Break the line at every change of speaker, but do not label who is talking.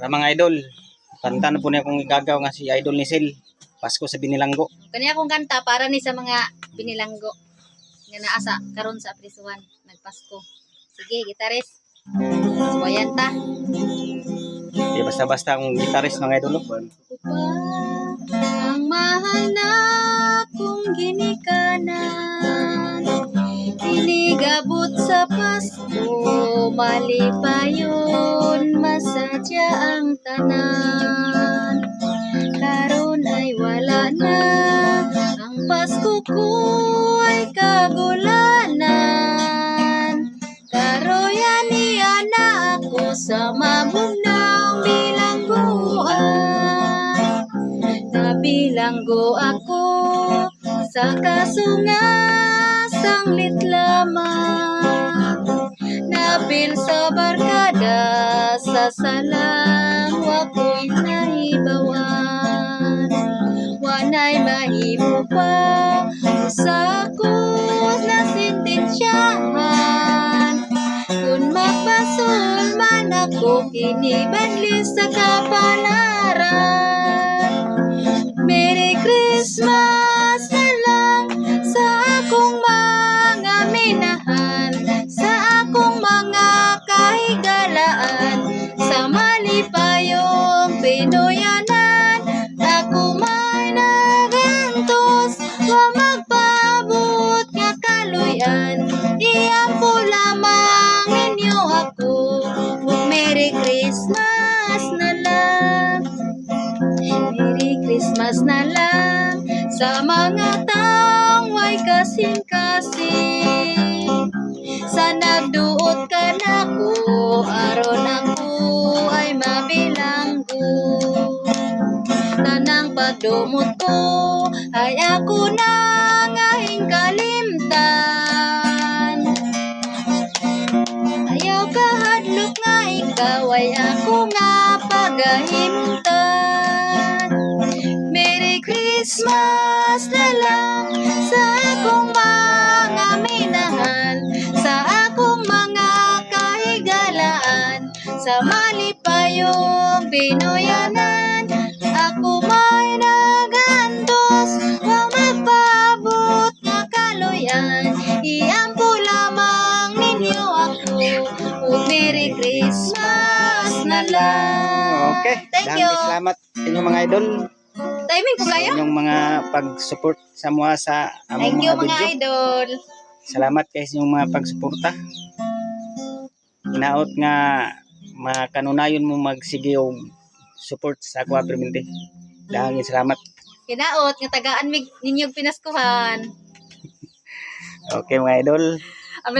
Para mga idol, kanta na po niya kung igagaw nga si Idol ni Sil. Pasko sa Binilanggo.
Kani akong kanta para ni sa mga binilanggo nga naa sa karon sa prisuhan nagpasko. Sige, gitaris. Suwayan ta.
Di basta-basta akong gitarist mga idol.
Ang mahal na kong ginikanan, inigabot sa Pasko, malipayon, masadya ang tanan. Karon ay wala na, ang Pasko ko ay kagulanan. Karoyan niya na ako sa mabunang bilangguan. Nabilanggo ako sa kasungasanglit lamang. Nabil sa barkada sa salang wako'y nahibawan. Wanay mahimo pa sa kus na sintensyahan. Kung mapasul man ako kinibanli sa kapalaran. Merry Christmas na lang sa akong mga minahal, sa akong mga kahigalaan, sa malipayong Pinoyanan. Ako may nagantos, wa magpaabot nga kaluyan. Iampo lamang ninyo ako, Merry Christmas na lang. Merry Christmas na lang sa mga taong way kasing-kasing. Sa nagduot ka na ko, aron ako ay mabilanggo. Tanang pagdumot ko ay ako na ngahing kalimtan. Ayaw kahadlok nga ikaw ay ako nga pagahimtan. Merry Christmas na lang sa akong mga minahal, sa akong mga kahigalaan, sa malipayong Pinoyanan. Ako may nagantos, wa magpaabot nga kaluyan. Iampo lamang ninyo ako, Merry Christmas na lang.
Okay.
Thank you.
Salamat inyong mga idol.
Timing ko kayo.
Inyong mga pag-support sa mga sa among
Thank you
mga
mga
video.
idol.
Salamat kay sa inyong mga pagsuporta. Hinaot nga makanunayon mo magsige og support sa ako permente. Dahil salamat.
Kinaot nga tagaan mig ninyong pinaskuhan.
Okay mga idol.